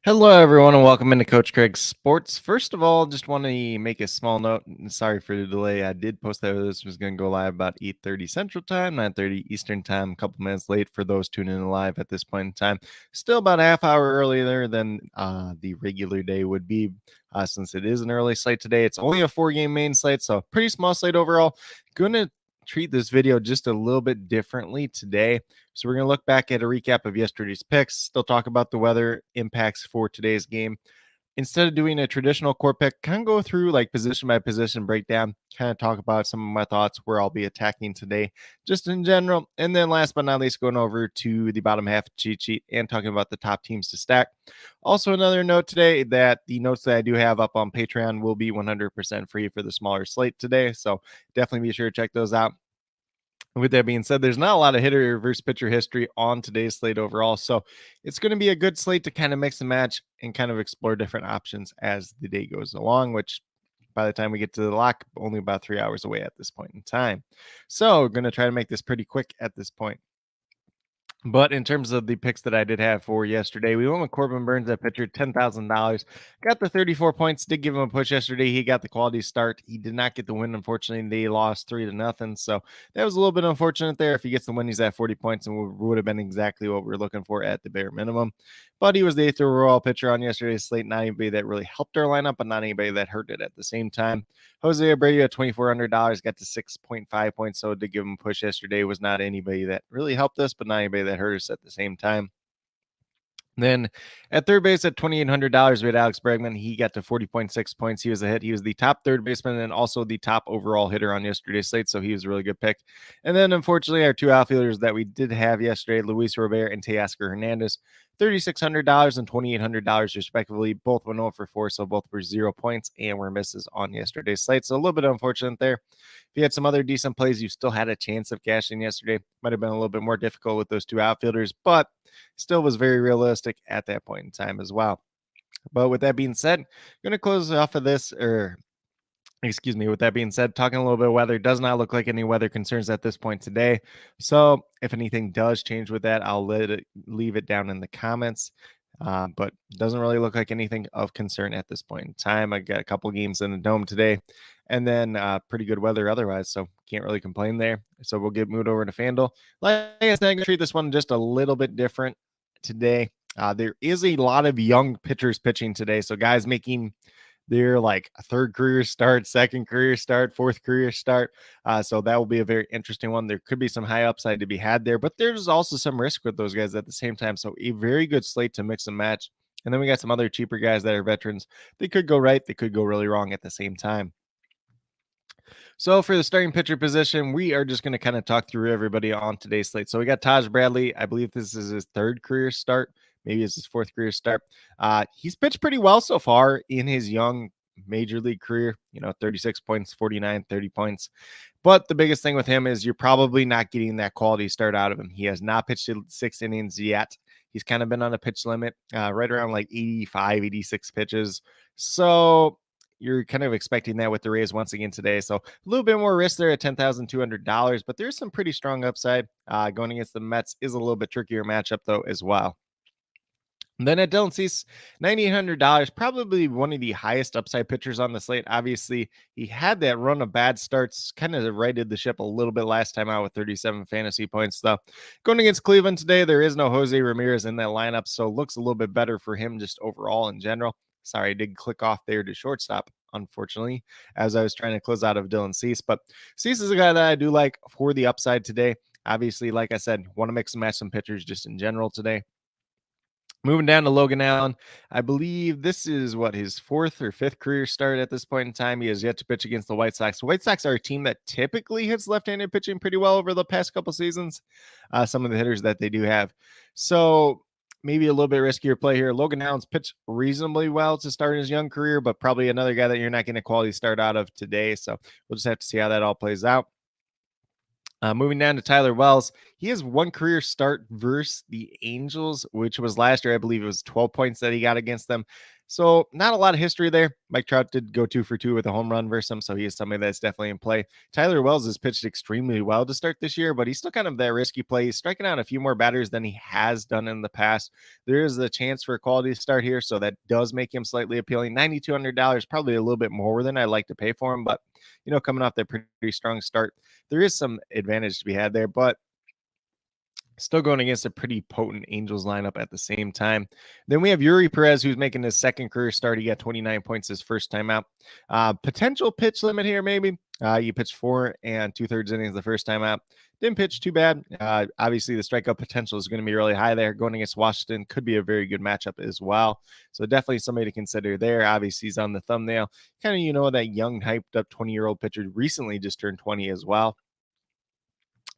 Hello, everyone, and welcome into Coach Craig's Sports. First of all, just want to make a small note. Sorry for the delay. I did post that this was going to go live about 8:30 Central Time, 9:30 Eastern Time, a couple minutes late for those tuning in live at this point in time. Still about a half hour earlier than the regular day would be, since it is an early slate today. It's only a 4-game main slate, so pretty small slate overall. Going to treat this video just a little bit differently today. So we're going to look back at a recap of yesterday's picks, still talk about the weather impacts for today's game. Instead of doing a traditional core pick, kind of go through like position by position breakdown, kind of talk about some of my thoughts where I'll be attacking today, just in general. And then last but not least, going over to the bottom half cheat sheet and talking about the top teams to stack. Also, another note today that the notes that I do have up on Patreon will be 100% free for the smaller slate today. So definitely be sure to check those out. With that being said, there's not a lot of hitter versus pitcher history on today's slate overall. So it's going to be a good slate to kind of mix and match and kind of explore different options as the day goes along, which by the time we get to the lock, only about 3 hours away at this point in time. So we're going to try to make this pretty quick at this point. But in terms of the picks that I did have for yesterday, we went with Corbin Burns at pitcher, $10,000. Got the 34 points, did give him a push yesterday. He got the quality start. He did not get the win, unfortunately. They lost 3-0. So that was a little bit unfortunate there. If he gets the win, he's at 40 points and would have been exactly what we're looking for at the bare minimum. But he was the 8th overall pitcher on yesterday's slate. Not anybody that really helped our lineup, but not anybody that hurt it at the same time. Jose Abreu at $2,400 got to 6.5 points. So to give him a push yesterday was not anybody that really helped us, but not anybody that hurt us at the same time. Then at third base at $2,800, we had Alex Bregman. He got to 40.6 points. He was a hit. He was the top third baseman and also the top overall hitter on yesterday's slate. So he was a really good pick. And then unfortunately, our two outfielders that we did have yesterday, Luis Robert and Teoscar Hernandez, $3,600 and $2,800 respectively. Both went 0 for 4, so both were 0 points and were misses on yesterday's slate. So a little bit unfortunate there. If you had some other decent plays, you still had a chance of cashing yesterday. Might have been a little bit more difficult with those two outfielders, but still was very realistic at that point in time as well. But with that being said, I'm going to close off of this, with that being said, talking a little bit of weather, does not look like any weather concerns at this point today. So if anything does change with that, I'll leave it down in the comments. But doesn't really look like anything of concern at this point in time. I got a couple games in the dome today, and then pretty good weather otherwise, so can't really complain there. So we'll moved over to FanDuel. Like I said, I'm going to treat this one just a little bit different today. There is a lot of young pitchers pitching today, so guys making their like third career start, second career start, fourth career start. So that will be a very interesting one. There could be some high upside to be had there, but there's also some risk with those guys at the same time. So a very good slate to mix and match. And then we got some other cheaper guys that are veterans. They could go right. They could go really wrong at the same time. So for the starting pitcher position, we are just going to kind of talk through everybody on today's slate. So we got Taj Bradley. I believe this is his third career start. Maybe it's his fourth career start. He's pitched pretty well so far in his young major league career, 36 points, 49, 30 points. But the biggest thing with him is you're probably not getting that quality start out of him. He has not pitched 6 innings yet. He's kind of been on a pitch limit, right around like 85, 86 pitches. So you're kind of expecting that with the Rays once again today. So a little bit more risk there at $10,200, but there's some pretty strong upside. Going against the Mets is a little bit trickier matchup though as well. And then at Dylan Cease, $9,800, probably one of the highest upside pitchers on the slate. Obviously, he had that run of bad starts, kind of righted the ship a little bit last time out with 37 fantasy points, though. Going against Cleveland today, there is no Jose Ramirez in that lineup, so looks a little bit better for him just overall in general. Sorry, I did click off there to shortstop, unfortunately, as I was trying to close out of Dylan Cease. But Cease is a guy that I do like for the upside today. Obviously, like I said, want to mix and match some pitchers just in general today. Moving down to Logan Allen, I believe this is his fourth or fifth career start at this point in time. He has yet to pitch against the White Sox. The White Sox are a team that typically hits left-handed pitching pretty well over the past couple seasons. Some of the hitters that they do have. So maybe a little bit riskier play here. Logan Allen's pitched reasonably well to start his young career, but probably another guy that you're not getting a quality start out of today. So we'll just have to see how that all plays out. Moving down to Tyler Wells, he has one career start versus the Angels, which was last year. I believe it was 12 points that he got against them. So not a lot of history there. Mike Trout did go 2 for 2 with a home run versus him, so he is somebody that's definitely in play. Tyler Wells has pitched extremely well to start this year, but he's still kind of that risky play. He's striking out a few more batters than he has done in the past. There is a chance for a quality start here, so that does make him slightly appealing. $9,200, probably a little bit more than I'd like to pay for him, but coming off that pretty strong start, there is some advantage to be had there, but still going against a pretty potent Angels lineup at the same time. Then we have Yuri Perez, who's making his second career start. He got 29 points his first time out. Potential pitch limit here, maybe. You pitched 4 2/3 innings the first time out. Didn't pitch too bad. Obviously, the strikeout potential is going to be really high there. Going against Washington could be a very good matchup as well. So definitely somebody to consider there. Obviously, he's on the thumbnail. Kind of, that young, hyped up 20-year-old pitcher recently just turned 20 as well.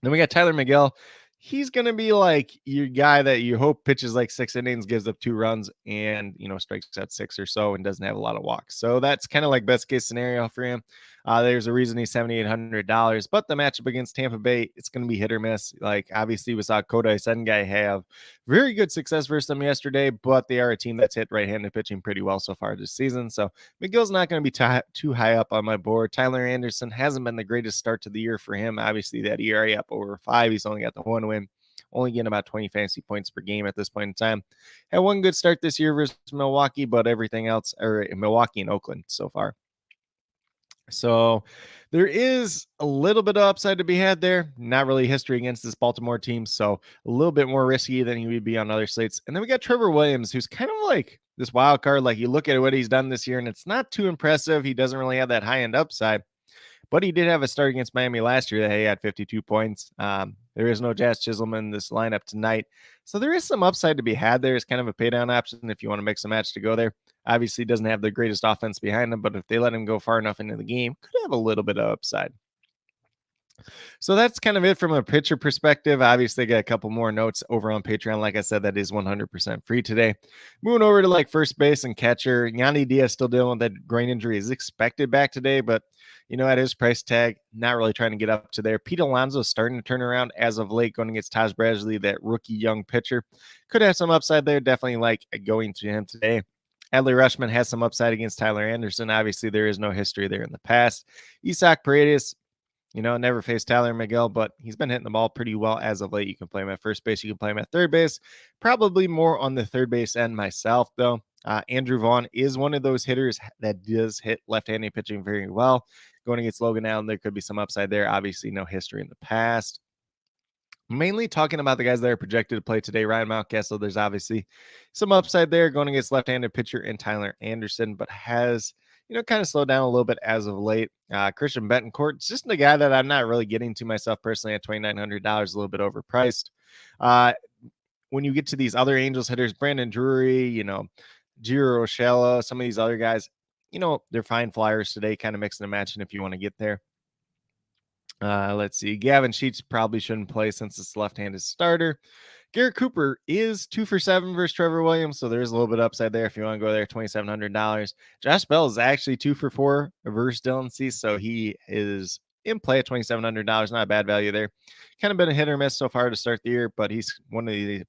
Then we got Tyler Miguel. He's going to be like your guy that you hope pitches like 6 innings, gives up 2 runs, and, strikes out 6 or so and doesn't have a lot of walks. So that's kind of like best case scenario for him. There's a reason he's $7,800, but the matchup against Tampa Bay, it's going to be hit or miss. Like, obviously, we saw Kodai Sengai have very good success versus them yesterday, but they are a team that's hit right-handed pitching pretty well so far this season. So Miguel's not going to be too high up on my board. Tyler Anderson hasn't been the greatest start to the year for him. Obviously, that ERA up over 5. He's only got the 1 win. Only getting about 20 fantasy points per game at this point in time. Had one good start this year versus Milwaukee, but everything else, or Milwaukee and Oakland so far. So there is a little bit of upside to be had there. Not really history against this Baltimore team, so a little bit more risky than he would be on other slates. And then we got Trevor Williams, who's kind of like this wild card. Like, you look at what he's done this year, and it's not too impressive. He doesn't really have that high-end upside. But he did have a start against Miami last year that he had 52 points. There is no Jazz Chisholm in this lineup tonight. So there is some upside to be had there. It's kind of a pay down option if you want to mix a match to go there. Obviously, doesn't have the greatest offense behind him, but if they let him go far enough into the game, could have a little bit of upside. So that's kind of it from a pitcher perspective. Obviously, got a couple more notes over on Patreon. Like I said, that is 100% free today. Moving over to like first base and catcher, Yandy Diaz still dealing with that groin injury. Is expected back today, but at his price tag, not really trying to get up to there. Pete Alonso starting to turn around as of late, going against Taj Bradley, that rookie young pitcher. Could have some upside there. Definitely like going to him today. Adley Rutschman has some upside against Tyler Anderson. Obviously, there is no history there in the past. Isaac Paredes, never faced Tyler Miguel, but he's been hitting the ball pretty well as of late. You can play him at first base. You can play him at third base. Probably more on the third base end myself, though. Andrew Vaughn is one of those hitters that does hit left-handed pitching very well. Going against Logan Allen, there could be some upside there. Obviously, no history in the past. Mainly talking about the guys that are projected to play today. Ryan Mountcastle, there's obviously some upside there going against left-handed pitcher and Tyler Anderson, but has kind of slowed down a little bit as of late. Christian Betancourt, just the guy that I'm not really getting to myself personally at $2,900, a little bit overpriced. When you get to these other Angels hitters, Brandon Drury, Giro Rochella, some of these other guys, they're fine flyers today, kind of mixing and matching if you want to get there. Let's see. Gavin Sheets probably shouldn't play since it's left-handed starter. Garrett Cooper is 2 for 7 versus Trevor Williams, so there's a little bit of upside there if you want to go there. $2,700. Josh Bell is actually 2 for 4 versus Dylan Cease, so he is in play at $2,700. Not a bad value there. Kind of been a hit or miss so far to start the year, but he's one of the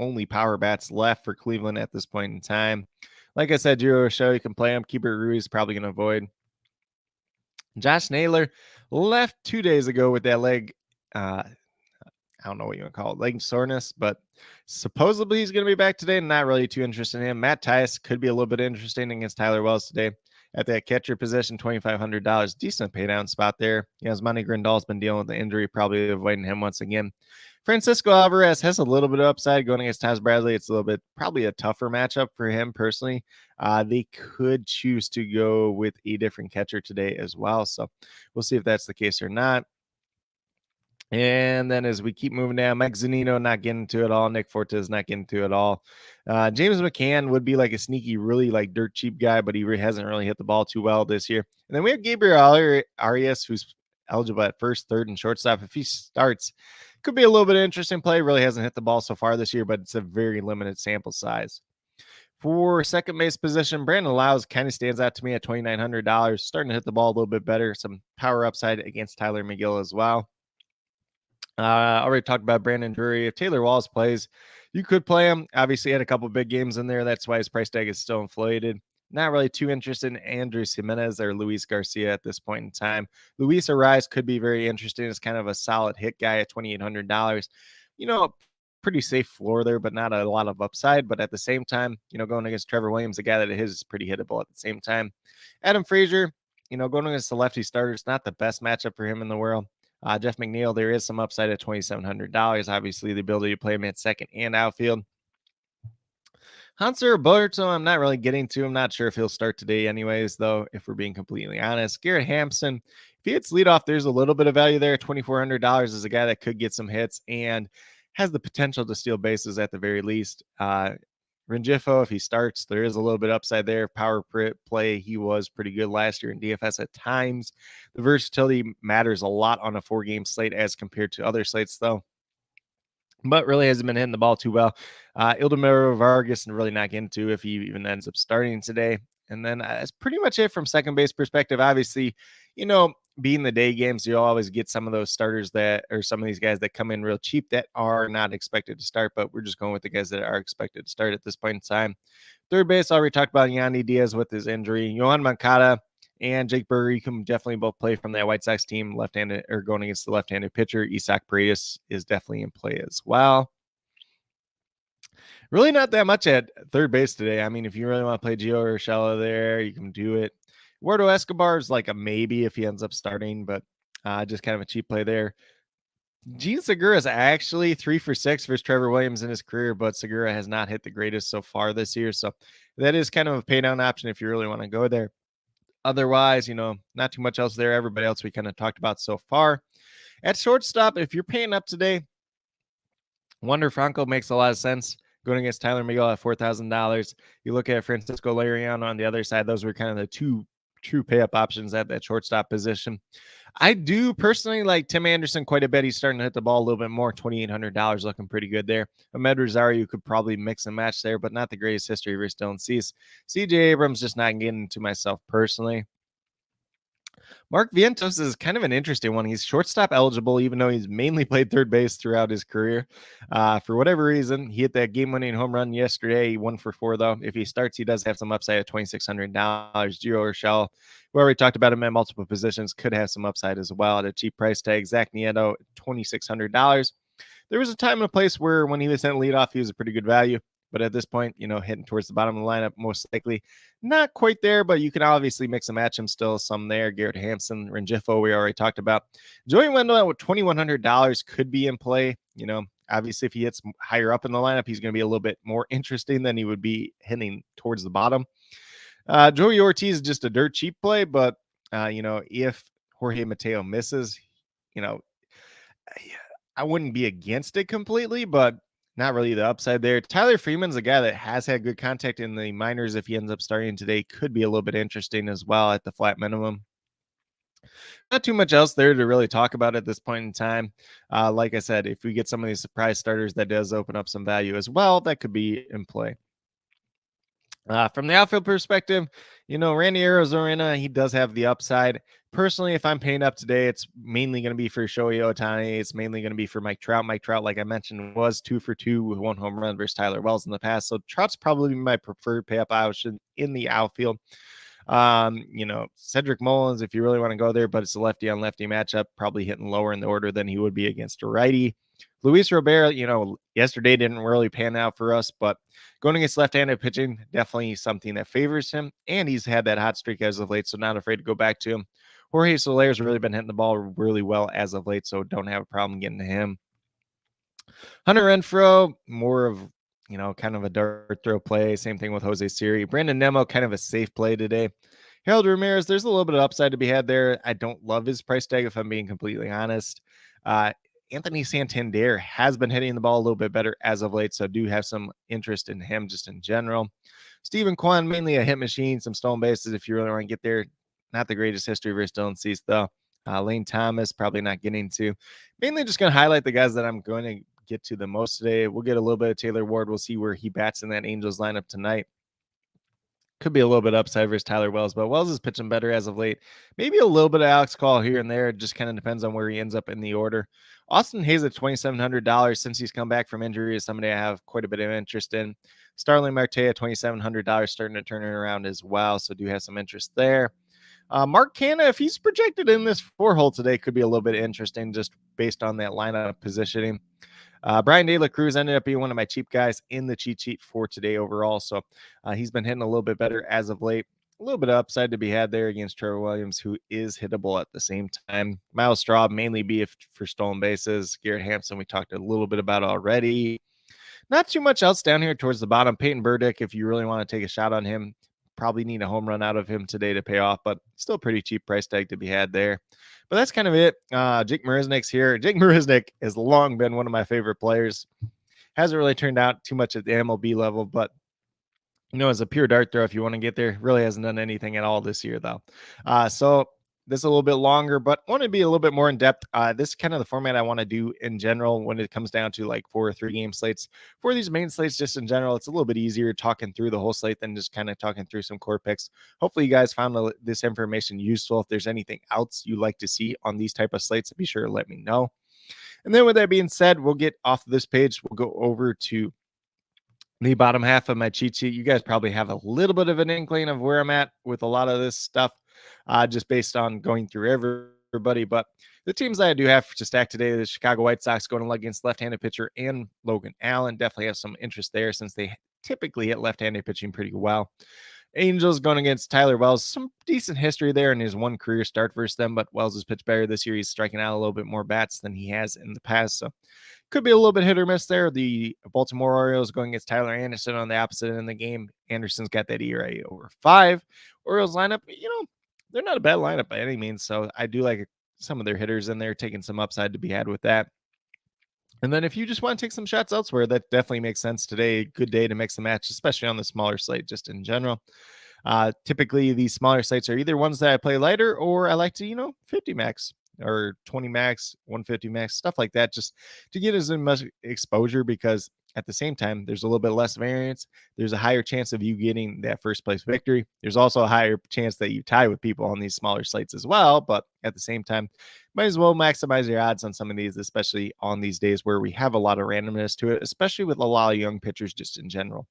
only power bats left for Cleveland at this point in time. Like I said, Giro Show, you can play him. Keeper Ruiz probably going to avoid. Josh Naylor left 2 days ago with that leg. I don't know what you want to call it, leg soreness, but supposedly he's going to be back today. Not really too interested in him. Matt Tice could be a little bit interesting against Tyler Wells today at that catcher position, $2,500. Decent pay down spot there. Yasmani Grandal's been dealing with the injury, probably avoiding him once again. Francisco Alvarez has a little bit of upside going against Taj Bradley. It's a little bit probably a tougher matchup for him personally. They could choose to go with a different catcher today as well. So we'll see if that's the case or not. And then as we keep moving down, Mike Zunino not getting to it all. Nick Fortes not getting to it all. James McCann would be like a sneaky, really like dirt cheap guy, but he hasn't really hit the ball too well this year. And then we have Gabriel Arias, who's eligible at first, third, and shortstop. If he starts, could be a little bit of interesting play. Really hasn't hit the ball so far this year, but it's a very limited sample size. For second base position, Brandon Lyles kind of stands out to me at $2,900. Starting to hit the ball a little bit better. Some power upside against Tyler McGill as well. Already talked about Brandon Drury. If Taylor Walls plays, You could play him. Obviously, had a couple big games in there. That's why his price tag is still inflated. Not really too interested in Andres Jimenez or Luis Garcia at this point in time. Luis Ariz could be very interesting as kind of a solid hit guy at $2,800. Pretty safe floor there, but not a lot of upside. But at the same time, going against Trevor Williams, a guy that is pretty hittable at the same time. Adam Frazier, going against the lefty starters, not the best matchup for him in the world. Jeff McNeil, there is some upside at $2,700. Obviously, the ability to play him at second and outfield. Hanser Roberto, I'm not really getting to. I'm not sure if he'll start today anyways, though, if we're being completely honest. Garrett Hampson, if he hits leadoff, there's a little bit of value there. $2,400 is a guy that could get some hits and has the potential to steal bases at the very least. Rengifo, if he starts, there is a little bit upside there. Power play, he was pretty good last year in DFS at times. The versatility matters a lot on a 4-game slate as compared to other slates, though. But really hasn't been hitting the ball too well. Ildemiro Vargas and really not getting to if he even ends up starting today. And then that's pretty much it from second base perspective. Obviously, being the day games, you'll always get some of those starters or some of these guys that come in real cheap that are not expected to start, but we're just going with the guys that are expected to start at this point in time. Third base, I already talked about Yandy Diaz with his injury. Yohan Moncada and Jake Burger, you can definitely both play from that White Sox team, left-handed or going against the left-handed pitcher. Isaac Paredes is definitely in play as well. Really not that much at third base today. I mean, if you really want to play Gio Urshela there, you can do it. Eduardo Escobar is like a maybe if he ends up starting, but just kind of a cheap play there. Gene Segura is actually 3 for 6 versus Trevor Williams in his career, but Segura has not hit the greatest so far this year. So that is kind of a pay down option if you really want to go there. Otherwise, not too much else there. Everybody else we kind of talked about so far. At shortstop, if you're paying up today, Wander Franco makes a lot of sense. Going against Tyler Miguel at $4,000. You look at Francisco Liriano on the other side. Those were kind of the two true pay up options at that shortstop position. I do personally like Tim Anderson quite a bit. He's starting to hit the ball a little bit more. $2,800 looking pretty good there. Ahmed Rosario could probably mix and match there, but not the greatest history versus Dylan Cease. CJ Abrams just not getting to myself personally. Mark Vientos is kind of an interesting one. He's shortstop eligible, even though he's mainly played third base throughout his career. For whatever reason, he hit that game-winning home run yesterday. He 1 for 4, though. If he starts, he does have some upside at $2,600. Gio Urshela, we already talked about him at multiple positions, could have some upside as well at a cheap price tag. Zach Nieto, $2,600. There was a time and a place where when he was sent leadoff, he was a pretty good value. But at this point, hitting towards the bottom of the lineup, most likely not quite there, but you can obviously mix and match him still. Some there. Garrett Hampson, Rengifo, we already talked about. Joey Wendell at $2,100 could be in play. Obviously, if he hits higher up in the lineup, he's going to be a little bit more interesting than he would be hitting towards the bottom. Joey Ortiz is just a dirt cheap play, but, if Jorge Mateo misses, I wouldn't be against it completely, but not really the upside there. Tyler Freeman's a guy that has had good contact in the minors. If he ends up starting today, could be a little bit interesting as well at the flat minimum. Not too much else there to really talk about at this point in time. Like I said, if we get some of these surprise starters, that does open up some value as well. That could be in play. From the outfield perspective, Randy Arozarena, he does have the upside. Personally, if I'm paying up today, it's mainly going to be for Shohei Ohtani. It's mainly going to be for Mike Trout. Mike Trout, like I mentioned, was 2 for 2 with 1 home run versus Tyler Wells in the past. So Trout's probably my preferred pay up option in the outfield. Cedric Mullins, if you really want to go there, but it's a lefty on lefty matchup, probably hitting lower in the order than he would be against a righty. Luis Robert, yesterday didn't really pan out for us, but going against left-handed pitching, definitely something that favors him. And he's had that hot streak as of late, so not afraid to go back to him. Jorge Soler's really been hitting the ball really well as of late, so don't have a problem getting to him. Hunter Renfroe, more of, kind of a dart throw play. Same thing with Jose Siri. Brandon Nimmo, kind of a safe play today. Harold Ramirez, there's a little bit of upside to be had there. I don't love his price tag, if I'm being completely honest. Anthony Santander has been hitting the ball a little bit better as of late, so do have some interest in him just in general. Stephen Kwan, mainly a hit machine, some stolen bases if you really want to get there. Not the greatest history versus Dylan Cease, though. Lane Thomas, probably not getting to. Mainly just going to highlight the guys that I'm going to get to the most today. We'll get a little bit of Taylor Ward. We'll see where he bats in that Angels lineup tonight. Could be a little bit upside versus Tyler Wells, but Wells is pitching better as of late. Maybe a little bit of Alex Call here and there. It just kind of depends on where he ends up in the order. Austin Hayes at $2,700 since he's come back from injury is somebody I have quite a bit of interest in. Starling Marte at $2,700 starting to turn it around as well, so do have some interest there. Mark Canha, if he's projected in this 4-hole today, could be a little bit interesting just based on that lineup positioning. Brian De La Cruz ended up being one of my cheap guys in the cheat sheet for today overall. So he's been hitting a little bit better as of late. A little bit of upside to be had there against Trevor Williams, who is hittable at the same time. Miles Straw, mainly be for stolen bases. Garrett Hampson, we talked a little bit about already. Not too much else down here towards the bottom. Peyton Burdick, if you really want to take a shot on him, probably need a home run out of him today to pay off, but still pretty cheap price tag to be had there. But that's kind of it. Jake Marisnik's here. Jake Marisnik has long been one of my favorite players. Hasn't really turned out too much at the MLB level, but as a pure dart throw, if you want to get there, really hasn't done anything at all this year, though. So this is a little bit longer, but want to be a little bit more in depth. This is kind of the format I want to do in general when it comes down to like 4 or 3 game slates. For these main slates, just in general, it's a little bit easier talking through the whole slate than just kind of talking through some core picks. Hopefully you guys found this information useful. If there's anything else you'd like to see on these type of slates, be sure to let me know. And then with that being said, we'll get off of this page. We'll go over to the bottom half of my cheat sheet. You guys probably have a little bit of an inkling of where I'm at with a lot of this stuff, just based on going through everybody. But the teams that I do have to stack today, the Chicago White Sox going against left-handed pitcher and Logan Allen, definitely have some interest there since they typically hit left-handed pitching pretty well. Angels going against Tyler Wells, some decent history there in his one career start versus them, but Wells has pitched better this year. He's striking out a little bit more bats than he has in the past, so could be a little bit hit or miss there. The Baltimore Orioles going against Tyler Anderson on the opposite end of the game. Anderson's got that ERA over 5. Orioles lineup, they're not a bad lineup by any means, so I do like some of their hitters in there, taking some upside to be had with that. And then if you just want to take some shots elsewhere, that definitely makes sense today. Good day to mix and match, especially on the smaller slate, just in general. Typically, these smaller slates are either ones that I play lighter or I like to, 50 max or 20 max, 150 max, stuff like that, just to get as much exposure, because at the same time, there's a little bit less variance. There's a higher chance of you getting that first place victory. There's also a higher chance that you tie with people on these smaller slates as well. But at the same time, might as well maximize your odds on some of these, especially on these days where we have a lot of randomness to it, especially with a lot of young pitchers just in general.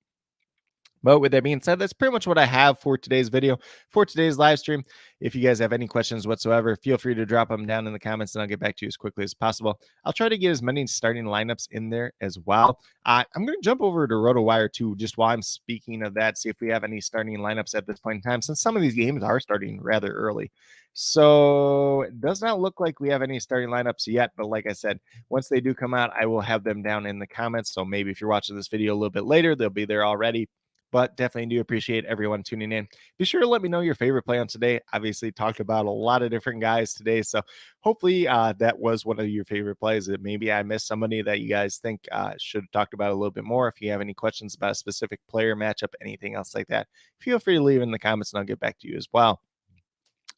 But with that being said, that's pretty much what I have for today's video, for today's live stream. If you guys have any questions whatsoever, feel free to drop them down in the comments and I'll get back to you as quickly as possible. I'll try to get as many starting lineups in there as well. I'm going to jump over to RotoWire too, just while I'm speaking of that, see if we have any starting lineups at this point in time, since some of these games are starting rather early. So it does not look like we have any starting lineups yet, but like I said, once they do come out, I will have them down in the comments. So maybe if you're watching this video a little bit later, they'll be there already. But definitely do appreciate everyone tuning in. Be sure to let me know your favorite play on today. Obviously, talked about a lot of different guys today. So hopefully that was one of your favorite plays. That maybe I missed somebody that you guys think should have talked about a little bit more. If you have any questions about a specific player, matchup, anything else like that, feel free to leave in the comments and I'll get back to you as well.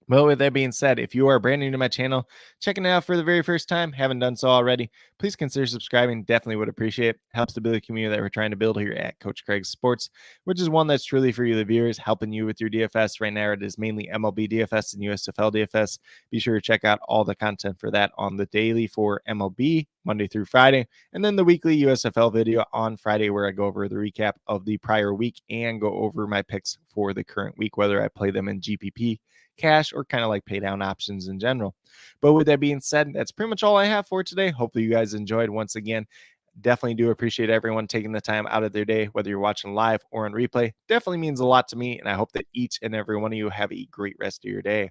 Well, with that being said, if you are brand new to my channel, checking it out for the very first time, haven't done so already, please consider subscribing. Definitely would appreciate it. Helps to build a community that we're trying to build here at Coach Craig's Sports, which is one that's truly for you, the viewers, helping you with your DFS. Right now, it is mainly MLB DFS and USFL DFS. Be sure to check out all the content for that on the daily for MLB, Monday through Friday, and then the weekly USFL video on Friday, where I go over the recap of the prior week and go over my picks for the current week, whether I play them in GPP, cash, or kind of like pay down options in general. But with that being said, that's pretty much all I have for today. Hopefully you guys enjoyed. Once again, definitely do appreciate everyone taking the time out of their day, whether you're watching live or on replay. Definitely means a lot to me, and I hope that each and every one of you have a great rest of your day.